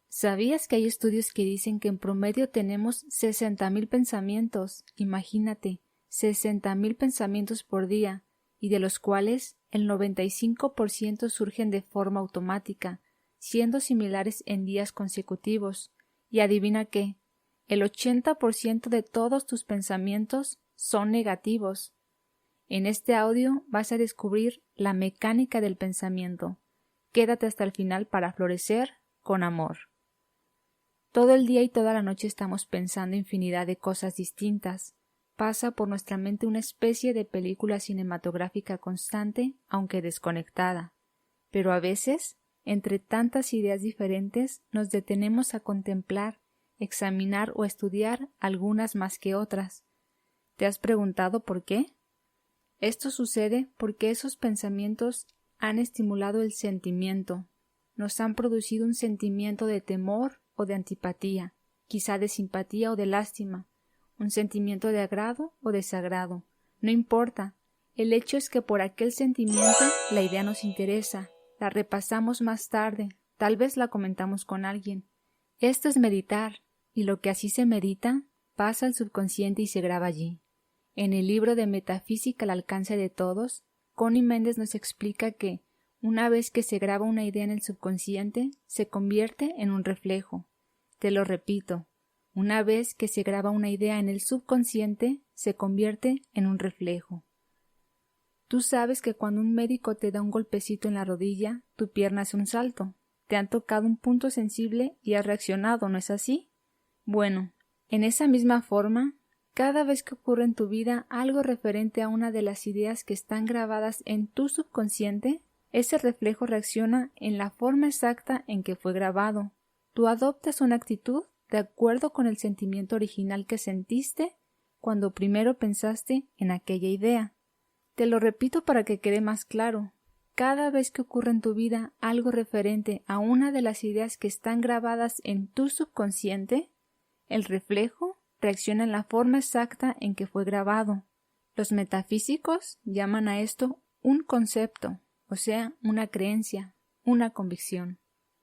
¿Sabías que hay estudios que dicen que en promedio tenemos 60,000 pensamientos? Imagínate, 60,000 pensamientos por día, y de los cuales el 95% surgen de forma automática, siendo similares en días consecutivos. Y adivina qué, el 80% de todos tus pensamientos son negativos. En este audio vas a descubrir la mecánica del pensamiento. Quédate hasta el final para florecer con amor. Todo el día y toda la noche estamos pensando infinidad de cosas distintas. Pasa por nuestra mente una especie de película cinematográfica constante, aunque desconectada. Pero a veces, entre tantas ideas diferentes, nos detenemos a contemplar, examinar o estudiar algunas más que otras. ¿Te has preguntado por qué? Esto sucede porque esos pensamientos han estimulado el sentimiento, nos han producido un sentimiento de temor o de antipatía, quizá de simpatía o de lástima, un sentimiento de agrado o desagrado. No importa, el hecho es que por aquel sentimiento la idea nos interesa, la repasamos más tarde, tal vez la comentamos con alguien. Esto es meditar, y lo que así se medita pasa al subconsciente y se graba allí. En el libro de Metafísica al alcance de todos, Connie Méndez nos explica que, una vez que se graba una idea en el subconsciente, se convierte en un reflejo. Te lo repito, una vez que se graba una idea en el subconsciente, se convierte en un reflejo. Tú sabes que cuando un médico te da un golpecito en la rodilla, tu pierna hace un salto. Te han tocado un punto sensible y has reaccionado, ¿no es así? Bueno, en esa misma forma, cada vez que ocurre en tu vida algo referente a una de las ideas que están grabadas en tu subconsciente, ese reflejo reacciona en la forma exacta en que fue grabado. Tú adoptas una actitud de acuerdo con el sentimiento original que sentiste cuando primero pensaste en aquella idea. Te lo repito para que quede más claro. Cada vez que ocurre en tu vida algo referente a una de las ideas que están grabadas en tu subconsciente, el reflejo reacciona en la forma exacta en que fue grabado. Los metafísicos llaman a esto un concepto, o sea, una creencia, una convicción.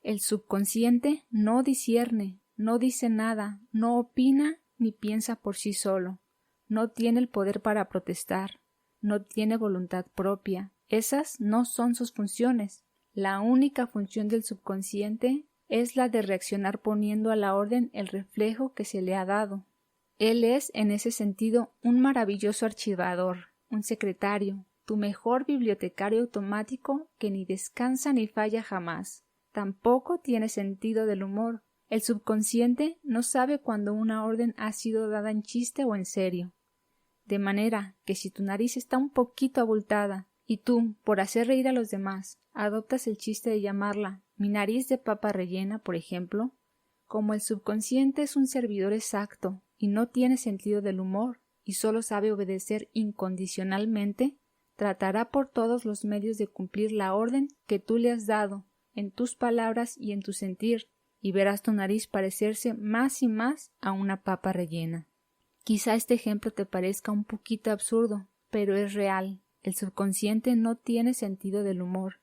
El subconsciente no discierne, no dice nada, no opina ni piensa por sí solo, no tiene el poder para protestar, no tiene voluntad propia. Esas no son sus funciones. La única función del subconsciente es la de reaccionar poniendo a la orden el reflejo que se le ha dado. Él es, en ese sentido, un maravilloso archivador, un secretario, tu mejor bibliotecario automático que ni descansa ni falla jamás. Tampoco tiene sentido del humor. El subconsciente no sabe cuando una orden ha sido dada en chiste o en serio. De manera que si tu nariz está un poquito abultada y tú, por hacer reír a los demás, adoptas el chiste de llamarla mi nariz de papa rellena, por ejemplo, como el subconsciente es un servidor exacto y no tiene sentido del humor y solo sabe obedecer incondicionalmente, tratará por todos los medios de cumplir la orden que tú le has dado en tus palabras y en tu sentir, y verás tu nariz parecerse más y más a una papa rellena. Quizá este ejemplo te parezca un poquito absurdo, pero es real. El subconsciente no tiene sentido del humor.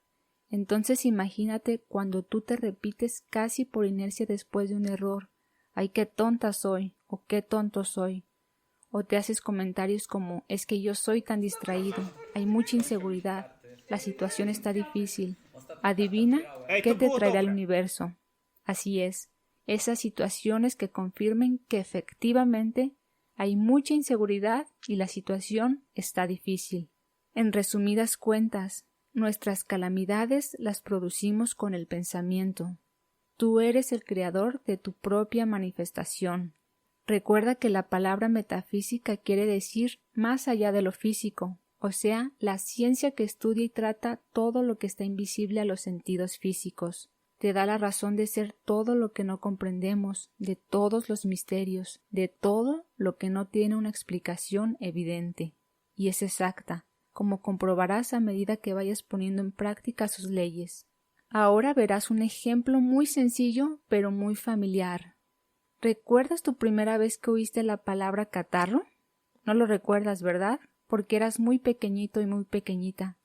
Entonces imagínate cuando tú te repites casi por inercia después de un error. ¡Ay, qué tonta soy! O ¡qué tonto soy! O te haces comentarios como es que yo soy tan distraído, hay mucha inseguridad, la situación está difícil. Adivina qué te traerá el universo. Así es, esas situaciones que confirmen que efectivamente hay mucha inseguridad y la situación está difícil. En resumidas cuentas, nuestras calamidades las producimos con el pensamiento. Tú eres el creador de tu propia manifestación. Recuerda que la palabra metafísica quiere decir más allá de lo físico, o sea, la ciencia que estudia y trata todo lo que está invisible a los sentidos físicos. Te da la razón de ser todo lo que no comprendemos, de todos los misterios, de todo lo que no tiene una explicación evidente. Y es exacta, como comprobarás a medida que vayas poniendo en práctica sus leyes. Ahora verás un ejemplo muy sencillo, pero muy familiar. ¿Recuerdas tu primera vez que oíste la palabra catarro? No lo recuerdas, ¿verdad? Porque eras muy pequeñito y muy pequeñita.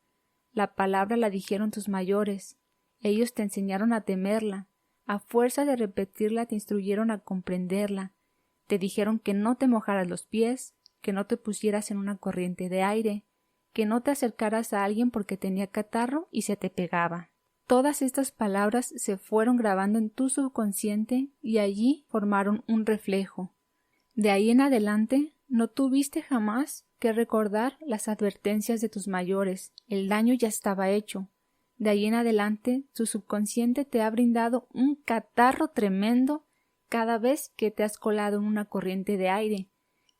La palabra la dijeron tus mayores. Ellos te enseñaron a temerla, A fuerza de repetirla te instruyeron a comprenderla. Te dijeron que no te mojaras los pies, que no te pusieras en una corriente de aire, que no te acercaras a alguien porque tenía catarro y se te pegaba. Todas estas palabras se fueron grabando en tu subconsciente y allí formaron un reflejo. De ahí en adelante no tuviste jamás que recordar las advertencias de tus mayores. El daño ya estaba hecho. De ahí en adelante tu subconsciente te ha brindado un catarro tremendo cada vez que te has colado en una corriente de aire,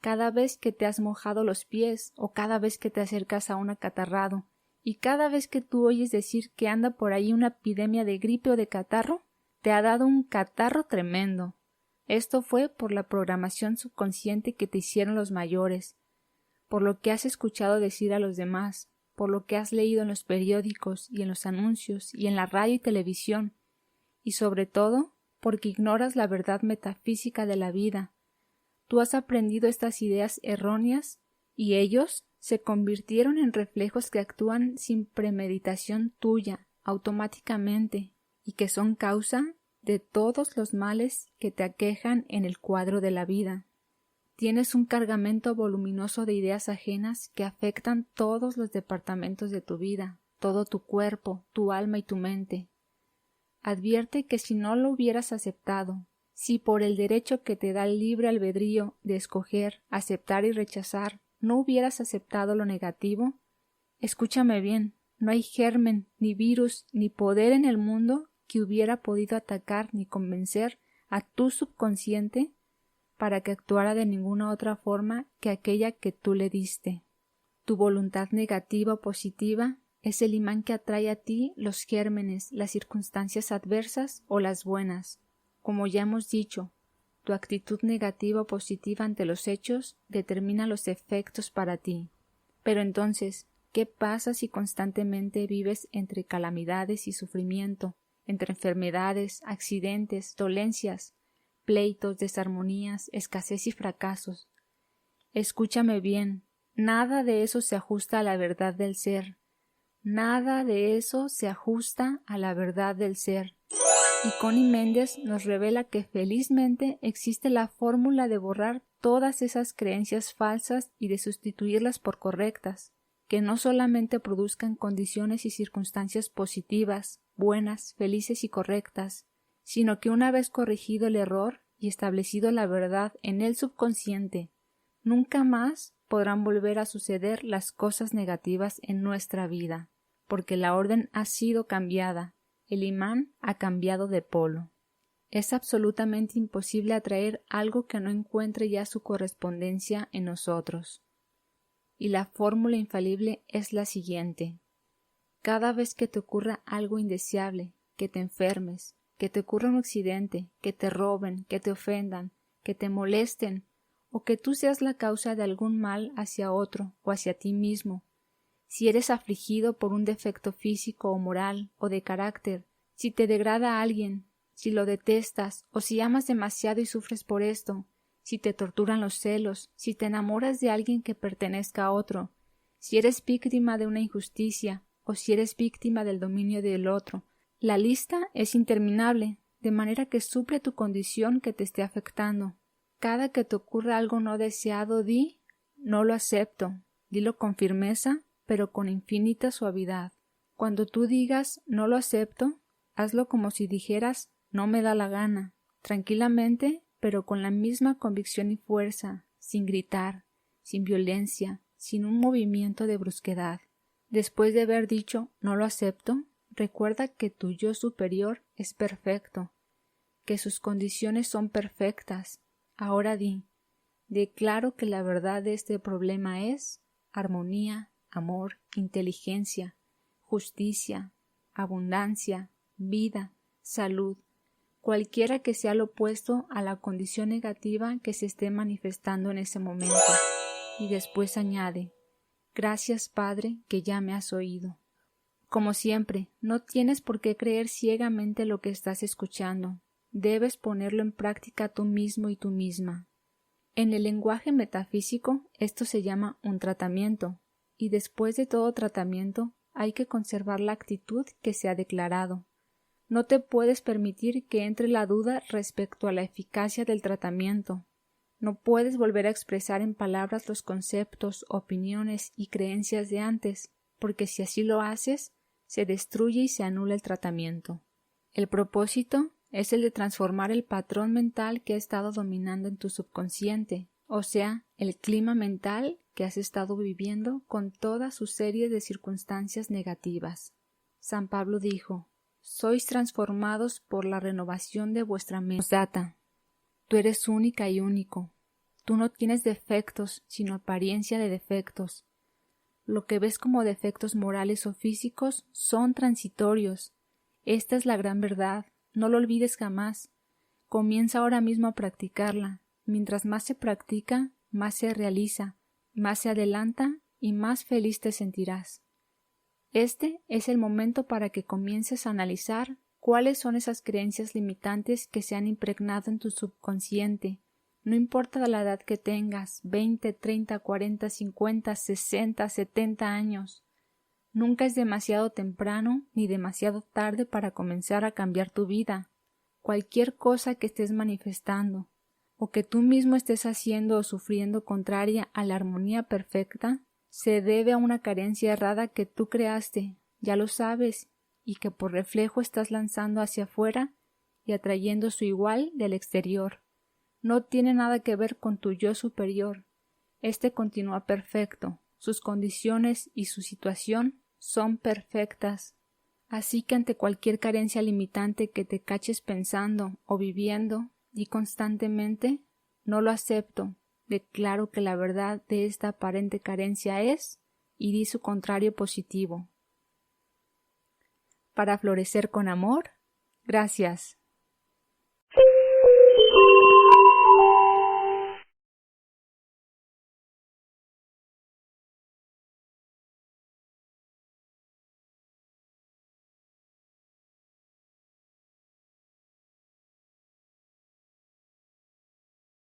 cada vez que te has mojado los pies o cada vez que te acercas a un acatarrado. Y cada vez que tú oyes decir que anda por ahí una epidemia de gripe o de catarro, te ha dado un catarro tremendo. Esto fue por la programación subconsciente que te hicieron los mayores, por lo que has escuchado decir a los demás, por lo que has leído en los periódicos y en los anuncios y en la radio y televisión, y sobre todo porque ignoras la verdad metafísica de la vida. Tú has aprendido estas ideas erróneas y ellos se convirtieron en reflejos que actúan sin premeditación tuya, automáticamente, y que son causa de todos los males que te aquejan en el cuadro de la vida. Tienes un cargamento voluminoso de ideas ajenas que afectan todos los departamentos de tu vida, todo tu cuerpo, tu alma y tu mente. Advierte que si no lo hubieras aceptado, si por el derecho que te da el libre albedrío de escoger, aceptar y rechazar, no hubieras aceptado lo negativo, escúchame bien, no hay germen, ni virus, ni poder en el mundo que hubiera podido atacar ni convencer a tu subconsciente para que actuara de ninguna otra forma que aquella que tú le diste. Tu voluntad negativa o positiva es el imán que atrae a ti los gérmenes, las circunstancias adversas o las buenas. Como ya hemos dicho, tu actitud negativa o positiva ante los hechos determina los efectos para ti. Pero entonces, ¿qué pasa si constantemente vives entre calamidades y sufrimiento, entre enfermedades, accidentes, dolencias, pleitos, desarmonías, escasez y fracasos? Escúchame bien, nada de eso se ajusta a la verdad del ser. Nada de eso se ajusta a la verdad del ser. Y Connie Méndez nos revela que felizmente existe la fórmula de borrar todas esas creencias falsas y de sustituirlas por correctas, que no solamente produzcan condiciones y circunstancias positivas, buenas, felices y correctas, sino que una vez corregido el error y establecido la verdad en el subconsciente, nunca más podrán volver a suceder las cosas negativas en nuestra vida, porque la orden ha sido cambiada. El imán ha cambiado de polo. Es absolutamente imposible atraer algo que no encuentre ya su correspondencia en nosotros. Y la fórmula infalible es la siguiente. Cada vez que te ocurra algo indeseable, que te enfermes, que te ocurra un accidente, que te roben, que te ofendan, que te molesten, o que tú seas la causa de algún mal hacia otro o hacia ti mismo, si eres afligido por un defecto físico o moral o de carácter, si te degrada a alguien, si lo detestas o si amas demasiado y sufres por esto, si te torturan los celos, si te enamoras de alguien que pertenezca a otro, si eres víctima de una injusticia o si eres víctima del dominio del otro. La lista es interminable, de manera que suple tu condición que te esté afectando. Cada que te ocurra algo no deseado, di, no lo acepto. Dilo con firmeza, pero con infinita suavidad. Cuando tú digas no lo acepto, hazlo como si dijeras no me da la gana, tranquilamente, pero con la misma convicción y fuerza, sin gritar, sin violencia, sin un movimiento de brusquedad. Después de haber dicho no lo acepto, recuerda que tu yo superior es perfecto, que sus condiciones son perfectas. Ahora di, declaro que la verdad de este problema es armonía, amor, inteligencia, justicia, abundancia, vida, salud, cualquiera que sea lo opuesto a la condición negativa que se esté manifestando en ese momento. Y después añade, gracias Padre que ya me has oído. Como siempre, no tienes por qué creer ciegamente lo que estás escuchando. Debes ponerlo en práctica tú mismo y tú misma. En el lenguaje metafísico, esto se llama un tratamiento, y después de todo tratamiento hay que conservar la actitud que se ha declarado. No te puedes permitir que entre la duda respecto a la eficacia del tratamiento. No puedes volver a expresar en palabras los conceptos, opiniones y creencias de antes, porque si así lo haces, se destruye y se anula el tratamiento. El propósito es el de transformar el patrón mental que ha estado dominando en tu subconsciente, o sea, el clima mental que has estado viviendo con toda su serie de circunstancias negativas. San Pablo dijo: sois transformados por la renovación de vuestra mente. Postdata. Tú eres única y único. Tú no tienes defectos, sino apariencia de defectos. Lo que ves como defectos morales o físicos son transitorios. Esta es la gran verdad. No lo olvides jamás. Comienza ahora mismo a practicarla. Mientras más se practica, más se realiza, más se adelanta y más feliz te sentirás. Este es el momento para que comiences a analizar cuáles son esas creencias limitantes que se han impregnado en tu subconsciente. No importa la edad que tengas, 20, 30, 40, 50, 60, 70 años. Nunca es demasiado temprano ni demasiado tarde para comenzar a cambiar tu vida. Cualquier cosa que estés manifestando o que tú mismo estés haciendo o sufriendo contraria a la armonía perfecta, se debe a una carencia errada que tú creaste, ya lo sabes, y que por reflejo estás lanzando hacia afuera y atrayendo su igual del exterior. No tiene nada que ver con tu yo superior. Este continúa perfecto, sus condiciones y su situación son perfectas. Así que ante cualquier carencia limitante que te caches pensando o viviendo, di constantemente: no lo acepto, declaro que la verdad de esta aparente carencia es, y di su contrario positivo. Para florecer con amor, gracias.